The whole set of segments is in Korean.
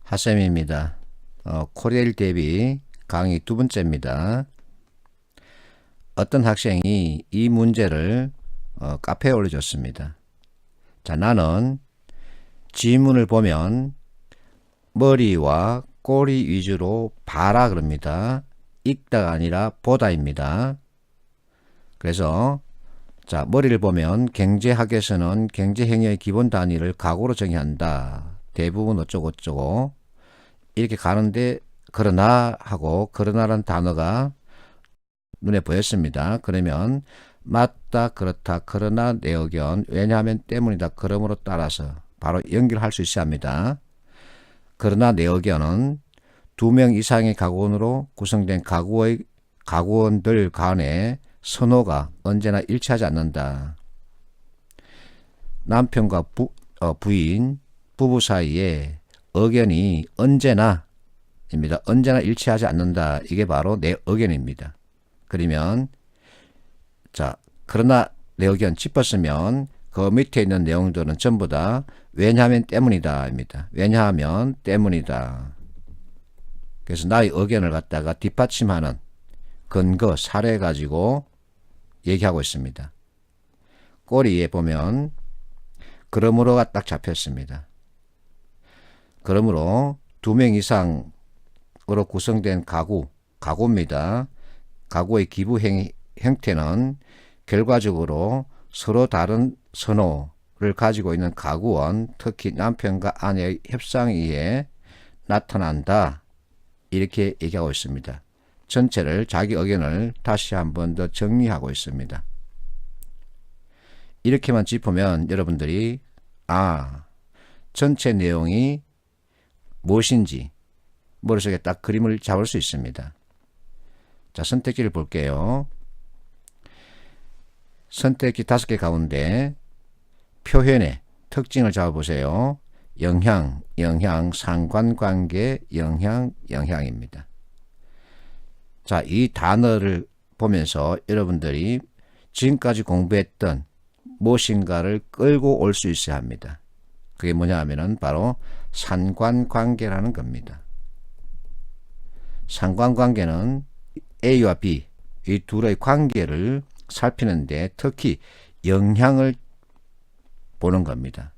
하쌤입니다. 코레일 대비 강의 두 번째입니다. 어떤 학생이 이 문제를 카페에 올려줬습니다. 자, 나는 지문을 보면 머리와 꼬리 위주로 봐라 그럽니다. 읽다가 아니라 보다입니다. 그래서 자, 머리를 보면 경제학에서는 경제행위의 기본 단위를 가구로 정의한다. 대부분 어쩌고저쩌고 이렇게 가는데 그러나 하고 그러나라는 단어가 눈에 보였습니다. 그러면 맞다, 그렇다, 그러나 내 의견, 왜냐하면 때문이다, 그러므로 따라서 바로 연결할 수 있어야 합니다. 그러나 내 의견은 2명 이상의 가구원으로 구성된 가구원들 간의 선호가 언제나 일치하지 않는다. 남편과 부인, 부부 사이에 의견이 언제나 일치하지 않는다. 이게 바로 내 의견입니다. 그러면 자, 그러나 내 의견 짚었으면 그 밑에 있는 내용들은 전부 다 왜냐하면 때문이다 입니다. 왜냐하면 때문이다. 그래서 나의 의견을 갖다가 뒷받침하는 근거, 사례 가지고 얘기하고 있습니다. 꼬리에 보면 그러므로가 딱 잡혔습니다. 그러므로 2명 이상으로 구성된 가구입니다. 가구의 기부 형태는 결과적으로 서로 다른 선호를 가지고 있는 가구원, 특히 남편과 아내의 협상에 의해 나타난다. 이렇게 얘기하고 있습니다. 전체를 자기 의견을 다시 한 번 더 정리하고 있습니다. 이렇게만 짚으면 여러분들이 전체 내용이 무엇인지 머릿속에 딱 그림을 잡을 수 있습니다. 자, 선택지를 볼게요. 선택지 5개 가운데 표현의 특징을 잡아보세요. 영향, 상관관계, 영향입니다. 자, 이 단어를 보면서 여러분들이 지금까지 공부했던 무엇인가를 끌고 올 수 있어야 합니다. 그게 뭐냐 하면은 바로 상관관계라는 겁니다. 상관관계는 A와 B 이 둘의 관계를 살피는데 특히 영향을 보는 겁니다.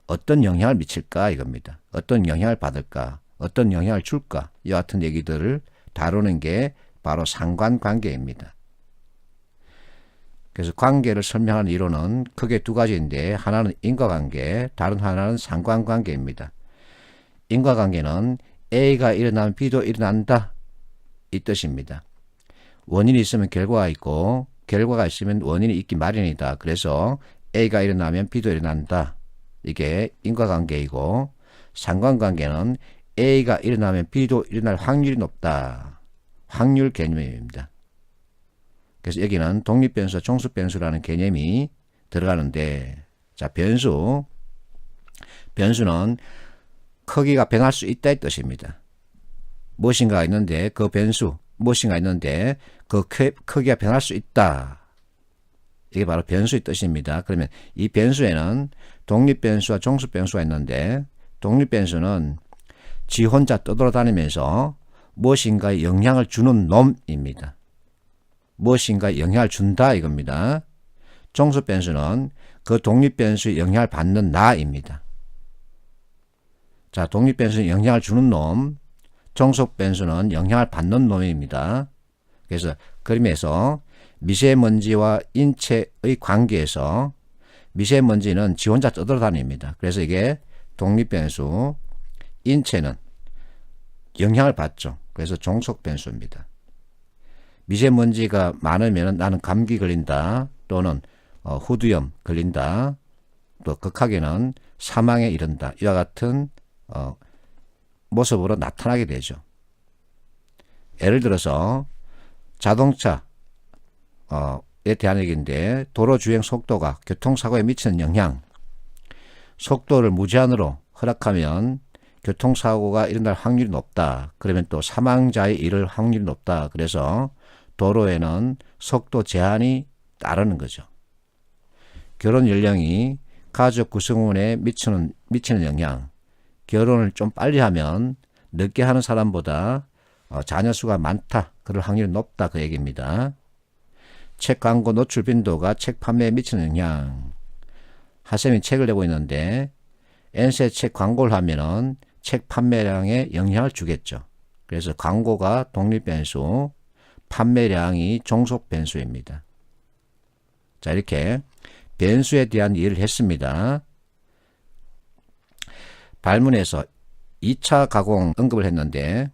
어떤 영향을 미칠까 이겁니다. 어떤 영향을 받을까, 어떤 영향을 줄까, 이 같은 얘기들을 다루는 게 바로 상관관계입니다. 그래서 관계를 설명하는 이론은 크게 2가지인데 하나는 인과관계, 다른 하나는 상관관계입니다. 인과관계는 A가 일어나면 B도 일어난다 이 뜻입니다. 원인이 있으면 결과가 있고 결과가 있으면 원인이 있기 마련이다. 그래서 A가 일어나면 B도 일어난다. 이게 인과관계이고 상관관계는 A가 일어나면 B도 일어날 확률이 높다. 확률 개념입니다. 그래서 여기는 독립변수와 종속변수라는 개념이 들어가는데 자, 변수는 크기가 변할 수 있다 이 뜻입니다. 무엇인가가 있는데 그 무엇인가 있는데 그 크기가 변할 수 있다. 이게 바로 변수의 뜻입니다. 그러면 이 변수에는 독립변수와 종속변수가 있는데 독립변수는 지 혼자 떠돌아다니면서 무엇인가에 영향을 주는 놈입니다. 무엇인가에 영향을 준다 이겁니다. 종속변수는 그 독립변수에 영향을 받는 나입니다. 자, 독립변수는 영향을 주는 놈, 종속변수는 영향을 받는 놈입니다. 그래서 그림에서 미세먼지와 인체의 관계에서 미세먼지는 지 혼자 떠돌아다닙니다. 그래서 이게 독립변수, 인체는 영향을 받죠. 그래서 종속변수입니다. 미세먼지가 많으면 나는 감기 걸린다 또는 후두염 걸린다 또 극하게는 사망에 이른다 이와 같은 모습으로 나타나게 되죠. 예를 들어서 자동차에 대한 얘기인데 도로 주행 속도가 교통사고에 미치는 영향, 속도를 무제한으로 허락하면 교통사고가 일어날 확률이 높다. 그러면 또 사망자에 이를 확률이 높다. 그래서 도로에는 속도 제한이 따르는 거죠. 결혼 연령이 가족 구성원에 미치는 영향, 결혼을 좀 빨리 하면 늦게 하는 사람보다 자녀 수가 많다. 그럴 확률이 높다. 그 얘기입니다. 책 광고 노출 빈도가 책 판매에 미치는 영향. 하쌤이 책을 내고 있는데 N세 책 광고를 하면은 책 판매량에 영향을 주겠죠. 그래서 광고가 독립 변수, 판매량이 종속 변수입니다. 자, 이렇게 변수에 대한 이해를 했습니다. 발문에서 2차 가공 언급을 했는데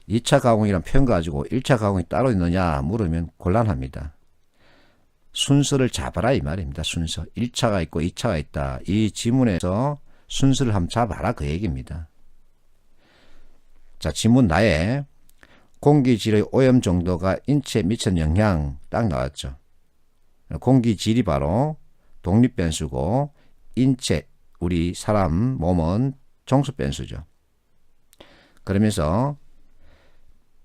2차 가공이란 표현 가지고 1차 가공이 따로 있느냐 물으면 곤란합니다. 순서를 잡아라 이 말입니다. 순서. 1차가 있고 2차가 있다. 이 지문에서 순서를 한번 잡아라 그 얘기입니다. 자, 지문 나에 공기질의 오염 정도가 인체에 미치는 영향 딱 나왔죠. 공기질이 바로 독립변수고 인체, 우리 사람 몸은 종속변수죠. 그러면서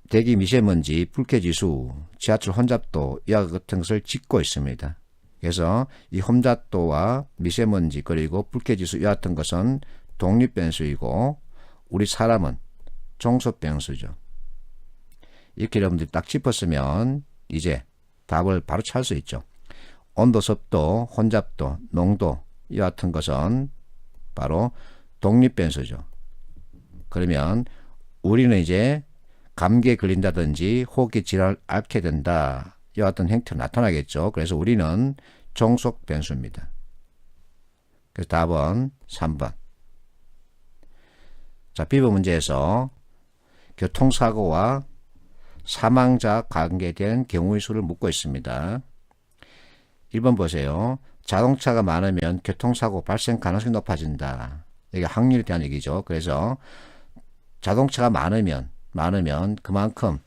대기 미세먼지, 불쾌지수, 지하철 혼잡도 이와 같은 것을 짚고 있습니다. 그래서 이 혼잡도와 미세먼지 그리고 불쾌지수 이와 같은 것은 독립변수이고 우리 사람은 종속변수죠. 이렇게 여러분들이 딱 짚었으면 이제 답을 바로 찾을 수 있죠. 온도, 습도, 혼잡도, 농도 이와 같은 것은 바로 독립변수죠. 그러면 우리는 이제 감기에 걸린다든지 호흡기 질환을 앓게 된다. 이와 같은 행태로 나타나겠죠. 그래서 우리는 종속 변수입니다. 그래서 답은 3번. 자, B번 문제에서 교통사고와 사망자 관계된 경우의 수를 묻고 있습니다. 1번 보세요. 자동차가 많으면 교통사고 발생 가능성이 높아진다. 이게 확률에 대한 얘기죠. 그래서 자동차가 많으면 그만큼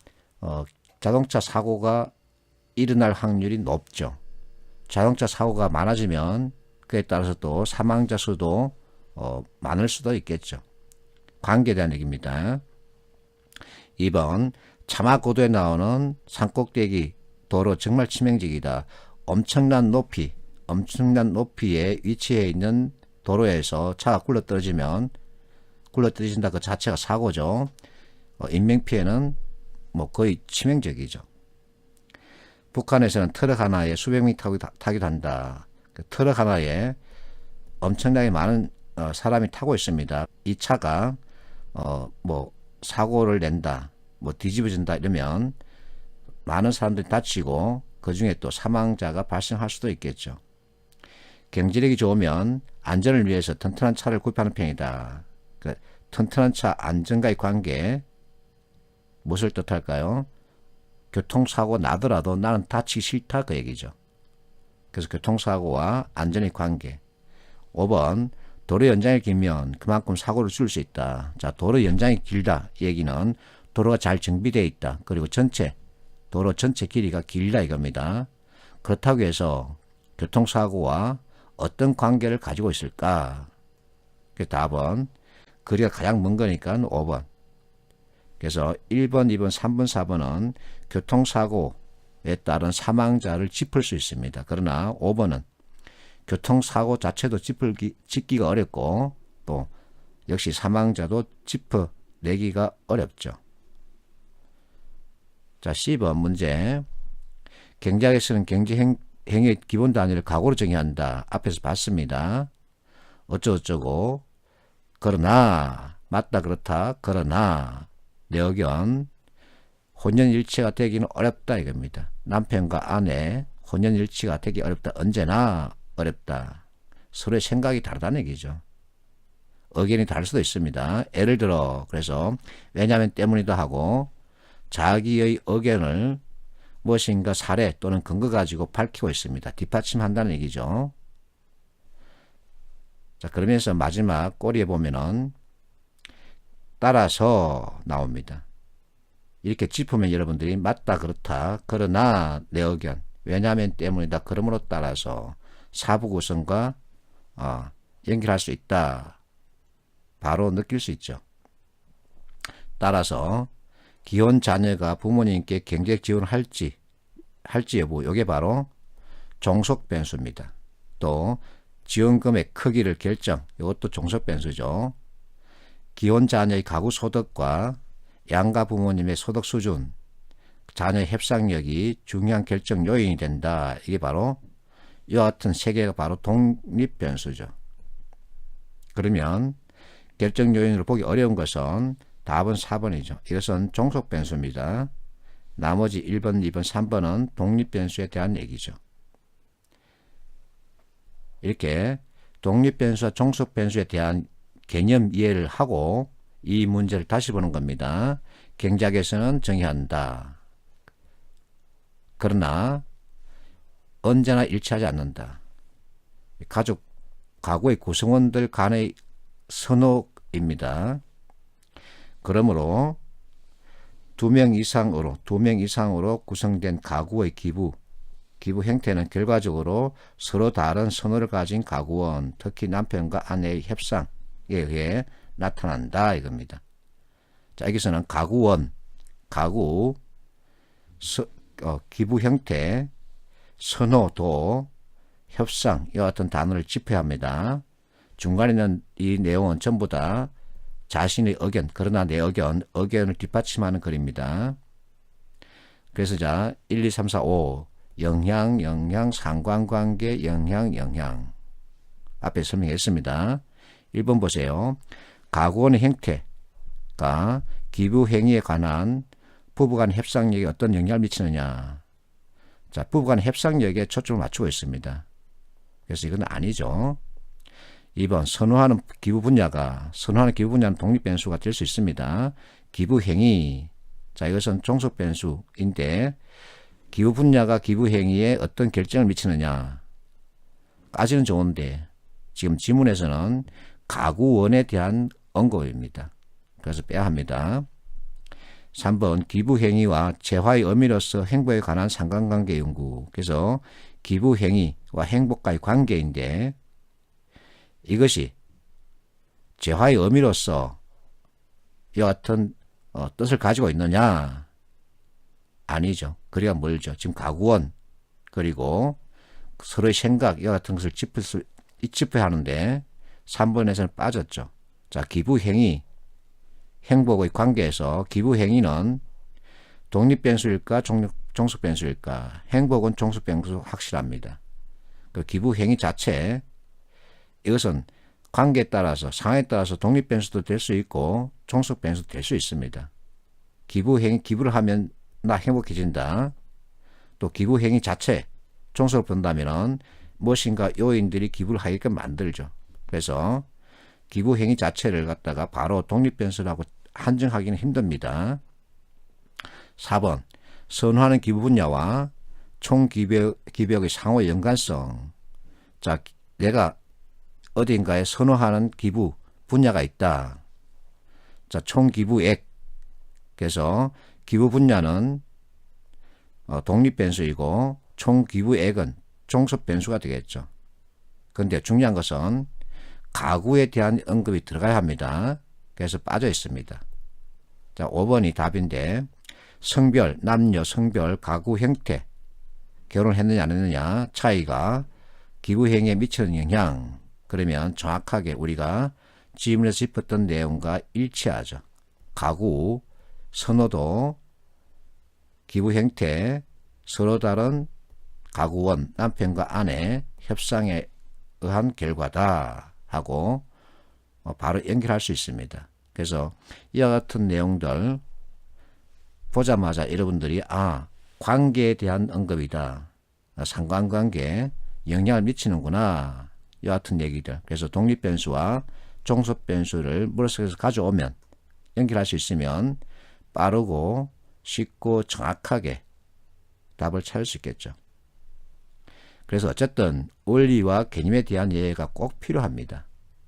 자동차 사고가 일어날 확률이 높죠. 자동차 사고가 많아지면 그에 따라서 또 사망자 수도 많을 수도 있겠죠. 관계에 대한 얘기입니다. 2번 자막고도에 나오는 산꼭대기 도로 정말 치명적이다. 엄청난 높이에 위치해 있는 도로에서 차가 굴러떨어진다 그 자체가 사고죠. 인명피해는 거의 치명적이죠. 북한에서는 트럭 하나에 수백 명 타기도 한다. 그 트럭 하나에 엄청나게 많은 사람이 타고 있습니다. 이 차가 사고를 낸다, 뒤집어진다 이러면 많은 사람들이 다치고 그 중에 또 사망자가 발생할 수도 있겠죠. 경제력이 좋으면 안전을 위해서 튼튼한 차를 구입하는 편이다. 그 튼튼한 차 안전과의 관계 무엇을 뜻할까요? 교통사고 나더라도 나는 다치기 싫다 그 얘기죠. 그래서 교통사고와 안전의 관계. 5번 도로 연장이 길면 그만큼 사고를 줄 수 있다. 자, 도로 연장이 길다 이 얘기는 도로가 잘 정비되어 있다. 그리고 도로 전체 길이가 길다 이겁니다. 그렇다고 해서 교통사고와 어떤 관계를 가지고 있을까? 그 답은 거리가 가장 먼 거니까 5번. 그래서 1번, 2번, 3번, 4번은 교통사고에 따른 사망자를 짚을 수 있습니다. 그러나 5번은 교통사고 자체도 짚기가 어렵고 또 역시 사망자도 짚어내기가 어렵죠. 자, C번 문제. 경제학에서는 경제 행위의 기본 단위를 가구로 정의한다. 앞에서 봤습니다. 어쩌고저쩌고 그러나 맞다 그렇다 그러나 내 의견 혼연일치가 되기는 어렵다 이겁니다. 남편과 아내 혼연일치가 되기 어렵다. 언제나 어렵다. 서로의 생각이 다르다는 얘기죠. 의견이 다를 수도 있습니다. 예를 들어 그래서 왜냐하면 때문이다 하고 자기의 의견을 무엇인가 사례 또는 근거 가지고 밝히고 있습니다. 뒷받침한다는 얘기죠. 자, 그러면서 마지막 꼬리에 보면은 따라서 나옵니다. 이렇게 짚으면 여러분들이 맞다 그렇다 그러나 내 의견 왜냐하면 때문이다 그러므로 따라서 사부 구성과 연결할 수 있다. 바로 느낄 수 있죠. 따라서 기혼 자녀가 부모님께 경제적 지원을 할지 여부 이게 바로 종속 변수입니다. 또 지원금의 크기를 결정 이것도 종속 변수죠. 기혼 자녀의 가구 소득과 양가 부모님의 소득 수준, 자녀의 협상력이 중요한 결정 요인이 된다. 이게 바로 이와 같은 세 개가 바로 독립 변수죠. 그러면 결정 요인으로 보기 어려운 것은 답은 4번이죠. 이것은 종속 변수입니다. 나머지 1번, 2번, 3번은 독립 변수에 대한 얘기죠. 이렇게 독립 변수와 종속 변수에 대한 개념 이해를 하고 이 문제를 다시 보는 겁니다. 경작에서는 정의한다. 그러나 언제나 일치하지 않는다. 가구의 구성원들 간의 선호입니다. 그러므로 2명 이상으로 구성된 가구의 기부 형태는 결과적으로 서로 다른 선호를 가진 가구원, 특히 남편과 아내의 협상에 의해 나타난다 이겁니다. 자, 여기서는 기부 형태, 선호도, 협상 이와 같은 단어를 집회합니다. 중간에 있는 이 내용은 전부 다 자신의 의견, 그러나 내 의견을 뒷받침하는 글입니다. 그래서 자, 1, 2, 3, 4, 5 영향, 상관관계, 영향 앞에 설명했습니다. 1번 보세요. 가구원의 형태가 기부 행위에 관한 부부간 협상력에 어떤 영향을 미치느냐. 자, 부부간 협상력에 초점을 맞추고 있습니다. 그래서 이건 아니죠. 2번 선호하는 기부 분야는 독립 변수가 될 수 있습니다. 기부 행위. 자, 이것은 종속 변수인데 기부 분야가 기부 행위에 어떤 결정을 미치느냐. 까지는 좋은데 지금 지문에서는 가구원에 대한 언급입니다. 그래서 빼야 합니다. 3번 기부 행위와 재화의 의미로서 행복에 관한 상관관계 연구. 그래서 기부 행위와 행복과의 관계인데 이것이 재화의 의미로서 이와 같은 뜻을 가지고 있느냐? 아니죠. 거리가 멀죠. 지금 가구원 그리고 서로의 생각 이와 같은 것을 짚어하는데 3번에서는 빠졌죠. 자, 기부 행위, 행복의 관계에서 기부 행위는 독립 변수일까 종속 변수일까? 행복은 종속 변수 확실합니다. 그 기부 행위 자체 이것은 관계에 따라서 상황에 따라서 독립 변수도 될 수 있고 종속 변수도 될 수 있습니다. 기부를 하면 나 행복해진다. 또 기부 행위 자체 종속을 본다면은 무엇인가 요인들이 기부를 하게끔 만들죠. 그래서 기부 행위 자체를 갖다가 바로 독립 변수라고 한정하기는 힘듭니다. 4번 선호하는 기부 분야와 총 기부액의 상호 연관성. 자, 내가 어딘가에 선호하는 기부 분야가 있다. 자, 총 기부액. 그래서 기부 분야는 독립 변수이고 총 기부액은 종속 변수가 되겠죠. 그런데 중요한 것은 가구에 대한 언급이 들어가야 합니다. 그래서 빠져 있습니다. 자, 5번이 답인데 성별, 남녀 성별, 가구 형태, 결혼했느냐 안 했느냐 차이가 기부 행위에 미치는 영향. 그러면 정확하게 우리가 지문에서 짚었던 내용과 일치하죠. 가구, 선호도, 기부 형태, 서로 다른 가구원, 남편과 아내 협상에 의한 결과다 하고 바로 연결할 수 있습니다. 그래서 이와 같은 내용들 보자마자 여러분들이 관계에 대한 언급이다. 상관관계에 영향을 미치는구나. 이와 같은 얘기들. 그래서 독립변수와 종속변수를 머릿속에서 가져오면 연결할 수 있으면 빠르고 쉽고 정확하게 답을 찾을 수 있겠죠. 그래서 어쨌든 원리와 개념에 대한 이해가 꼭 필요합니다.